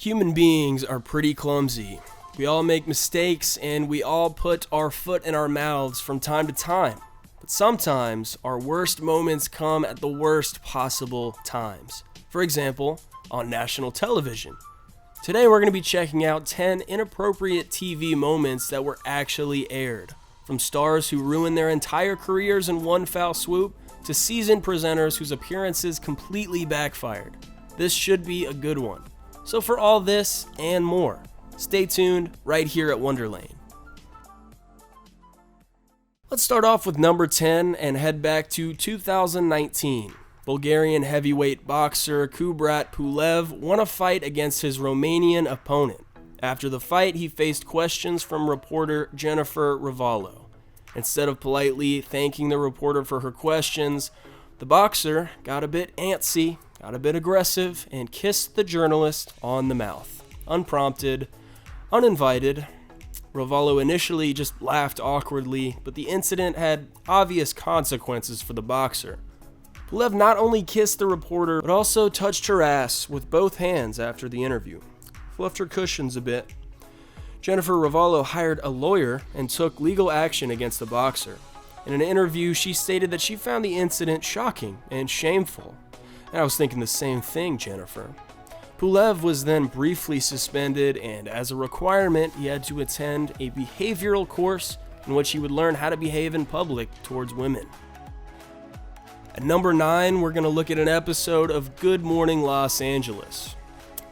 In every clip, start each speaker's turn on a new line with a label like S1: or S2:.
S1: Human beings are pretty clumsy. We all make mistakes and we all put our foot in our mouths from time to time. But sometimes our worst moments come at the worst possible times. For example, on national television. Today we're going to be checking out 10 inappropriate TV moments that were actually aired. From stars who ruined their entire careers in one foul swoop to seasoned presenters whose appearances completely backfired. This should be a good one. So for all this and more, stay tuned right here at Wonderlane. Let's start off with number 10 and head back to 2019. Bulgarian heavyweight boxer Kubrat Pulev won a fight against his Romanian opponent. After the fight, he faced questions from reporter Jennifer Ravallo. Instead of politely thanking the reporter for her questions, the boxer got a bit antsy, got a bit aggressive, and kissed the journalist on the mouth. Unprompted, uninvited. Ravallo initially just laughed awkwardly, but the incident had obvious consequences for the boxer. Pulev not only kissed the reporter, but also touched her ass with both hands after the interview. Fluffed her cushions a bit. Jennifer Ravallo hired a lawyer and took legal action against the boxer. In an interview, she stated that she found the incident shocking and shameful. And I was thinking the same thing, Jennifer. Pulev was then briefly suspended, and as a requirement, he had to attend a behavioral course in which he would learn how to behave in public towards women. At number 9, we're going to look at an episode of Good Morning Los Angeles.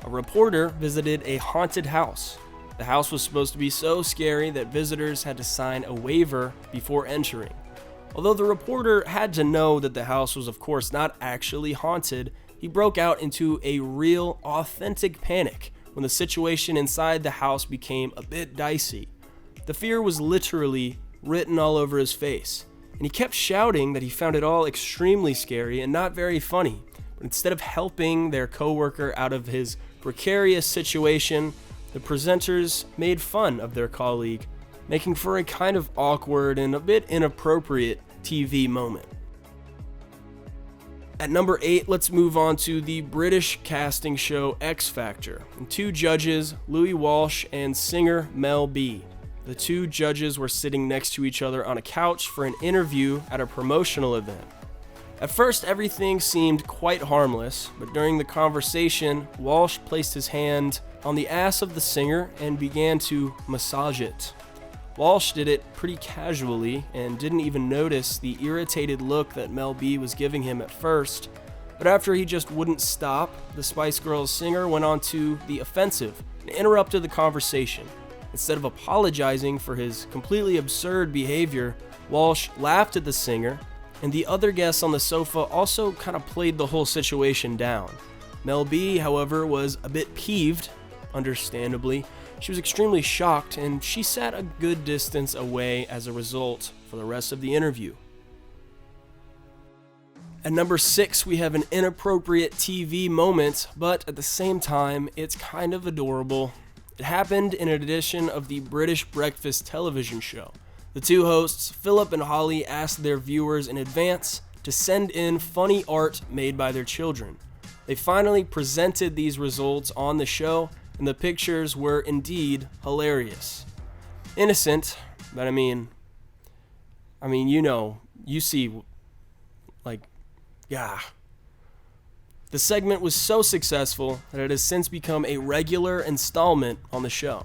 S1: A reporter visited a haunted house. The house was supposed to be so scary that visitors had to sign a waiver before entering. Although the reporter had to know that the house was of course not actually haunted, he broke out into a real, authentic panic when the situation inside the house became a bit dicey. The fear was literally written all over his face, and he kept shouting that he found it all extremely scary and not very funny. But instead of helping their coworker out of his precarious situation, the presenters made fun of their colleague, making for a kind of awkward and a bit inappropriate TV moment. At number 8, let's move on to the British casting show X Factor, and two judges, Louis Walsh and singer Mel B. The two judges were sitting next to each other on a couch for an interview at a promotional event. At first, everything seemed quite harmless, but during the conversation, Walsh placed his hand on the ass of the singer and began to massage it. Walsh did it pretty casually and didn't even notice the irritated look that Mel B was giving him at first, but after he just wouldn't stop, the Spice Girls singer went on to the offensive and interrupted the conversation. Instead of apologizing for his completely absurd behavior, Walsh laughed at the singer, and the other guests on the sofa also kind of played the whole situation down. Mel B, however, was a bit peeved, understandably. She was extremely shocked, and she sat a good distance away as a result for the rest of the interview. At number 6, we have an inappropriate TV moment, but at the same time, it's kind of adorable. It happened in an edition of the British breakfast television show. The two hosts, Philip and Holly, asked their viewers in advance to send in funny art made by their children. They finally presented these results on the show, and the pictures were indeed hilarious. Innocent, but I mean, you see, yeah. The segment was so successful that it has since become a regular installment on the show.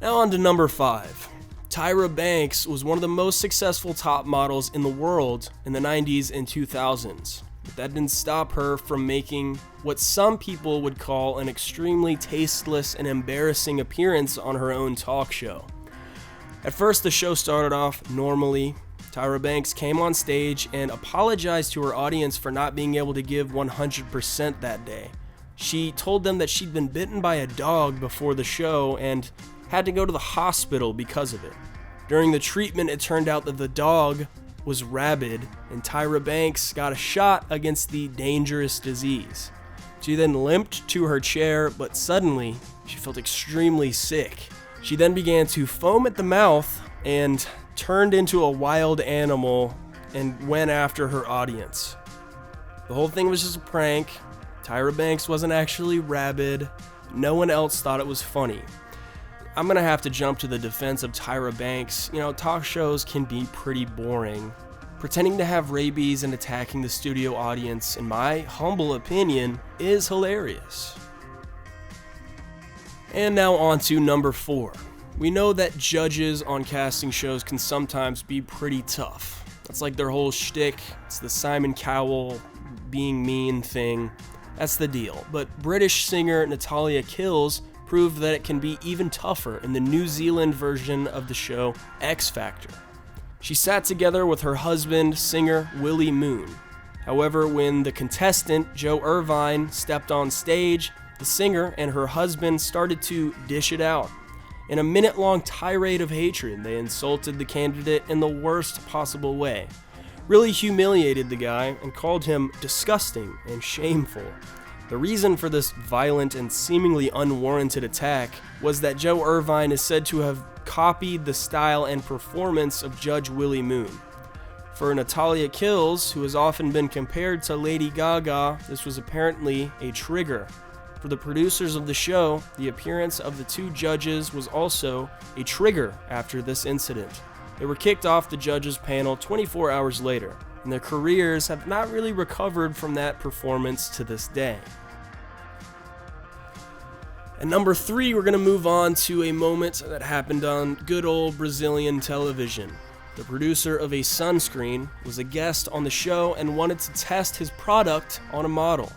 S1: Now on to number 5. Tyra Banks was one of the most successful top models in the world in the 90s and 2000s. But that didn't stop her from making what some people would call an extremely tasteless and embarrassing appearance on her own talk show. At first, the show started off normally. Tyra Banks came on stage and apologized to her audience for not being able to give 100% that day. She told them that she'd been bitten by a dog before the show and had to go to the hospital because of it. During the treatment, it turned out that the dog was rabid, and Tyra Banks got a shot against the dangerous disease. She then limped to her chair, but suddenly she felt extremely sick. She then began to foam at the mouth and turned into a wild animal and went after her audience. The whole thing was just a prank. Tyra Banks wasn't actually rabid. No one else thought it was funny. I'm gonna have to jump to the defense of Tyra Banks. You know, talk shows can be pretty boring. Pretending to have rabies and attacking the studio audience, in my humble opinion, is hilarious. And now on to number 4. We know that judges on casting shows can sometimes be pretty tough. That's like their whole shtick. It's the Simon Cowell being mean thing. That's the deal. But British singer Natalia Kills proved that it can be even tougher in the New Zealand version of the show X Factor. She sat together with her husband, singer Willie Moon. However, when the contestant, Joe Irvine, stepped on stage, the singer and her husband started to dish it out. In a minute-long tirade of hatred, they insulted the candidate in the worst possible way, really humiliated the guy, and called him disgusting and shameful. The reason for this violent and seemingly unwarranted attack was that Joe Irvine is said to have copied the style and performance of Judge Willie Moon. For Natalia Kills, who has often been compared to Lady Gaga, this was apparently a trigger. For the producers of the show, the appearance of the two judges was also a trigger after this incident. They were kicked off the judges panel 24 hours later, and their careers have not really recovered from that performance to this day. At number 3, we're going to move on to a moment that happened on good old Brazilian television. The producer of a sunscreen was a guest on the show and wanted to test his product on a model.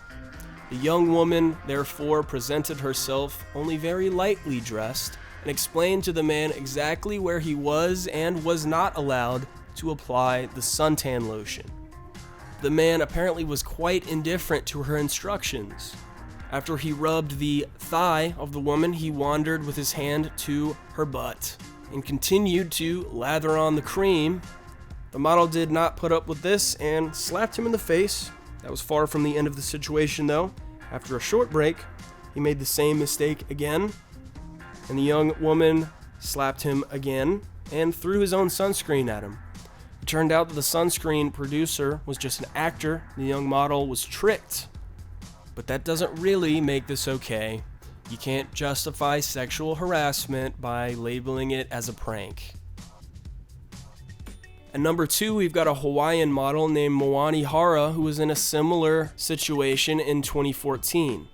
S1: The young woman, therefore, presented herself only very lightly dressed and explained to the man exactly where he was and was not allowed to apply the suntan lotion. The man apparently was quite indifferent to her instructions. After he rubbed the thigh of the woman, he wandered with his hand to her butt and continued to lather on the cream. The model did not put up with this and slapped him in the face. That was far from the end of the situation, though. After a short break, he made the same mistake again, and the young woman slapped him again and threw his own sunscreen at him. It turned out that the sunscreen producer was just an actor. The young model was tricked. But that doesn't really make this okay. You can't justify sexual harassment by labeling it as a prank. At number 2, we've got a Hawaiian model named Moani Hara who was in a similar situation in 2014.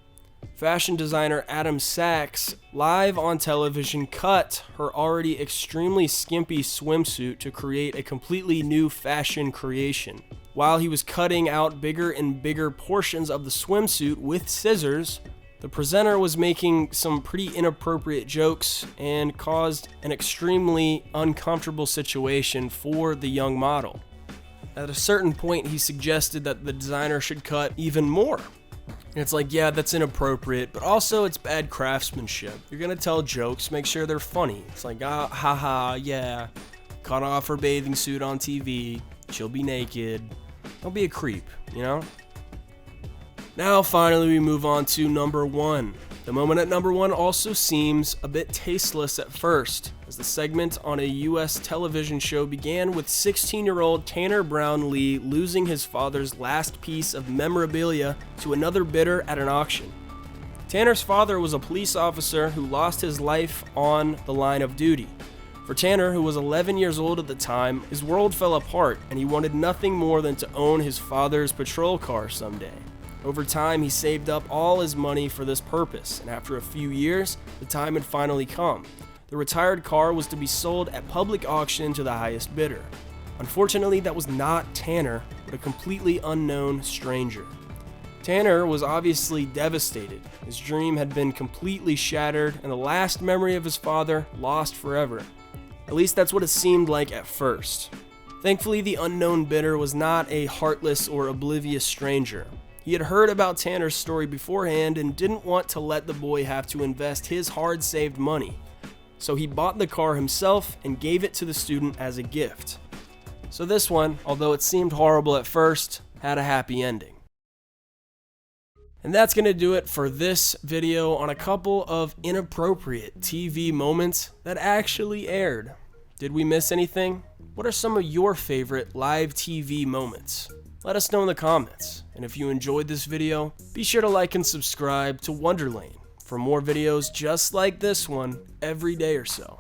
S1: Fashion designer Adam Sachs, live on television, cut her already extremely skimpy swimsuit to create a completely new fashion creation. While he was cutting out bigger and bigger portions of the swimsuit with scissors, the presenter was making some pretty inappropriate jokes and caused an extremely uncomfortable situation for the young model. At a certain point, he suggested that the designer should cut even more. And it's like, yeah, that's inappropriate, but also it's bad craftsmanship. You're gonna tell jokes, make sure they're funny. It's like, haha, yeah, cut off her bathing suit on TV, she'll be naked. Don't be a creep, you know? Now, finally, we move on to number 1. The moment at number 1 also seems a bit tasteless at first, as the segment on a US television show began with 16-year-old Tanner Brown Lee losing his father's last piece of memorabilia to another bidder at an auction. Tanner's father was a police officer who lost his life on the line of duty. For Tanner, who was 11 years old at the time, his world fell apart and he wanted nothing more than to own his father's patrol car someday. Over time, he saved up all his money for this purpose, and after a few years, the time had finally come. The retired car was to be sold at public auction to the highest bidder. Unfortunately, that was not Tanner, but a completely unknown stranger. Tanner was obviously devastated. His dream had been completely shattered, and the last memory of his father lost forever. At least that's what it seemed like at first. Thankfully, the unknown bidder was not a heartless or oblivious stranger. He had heard about Tanner's story beforehand and didn't want to let the boy have to invest his hard-saved money. So he bought the car himself and gave it to the student as a gift. So this one, although it seemed horrible at first, had a happy ending. And that's going to do it for this video on a couple of inappropriate TV moments that actually aired. Did we miss anything? What are some of your favorite live TV moments? Let us know in the comments, and if you enjoyed this video, be sure to like and subscribe to Wonderlane for more videos just like this one every day or so.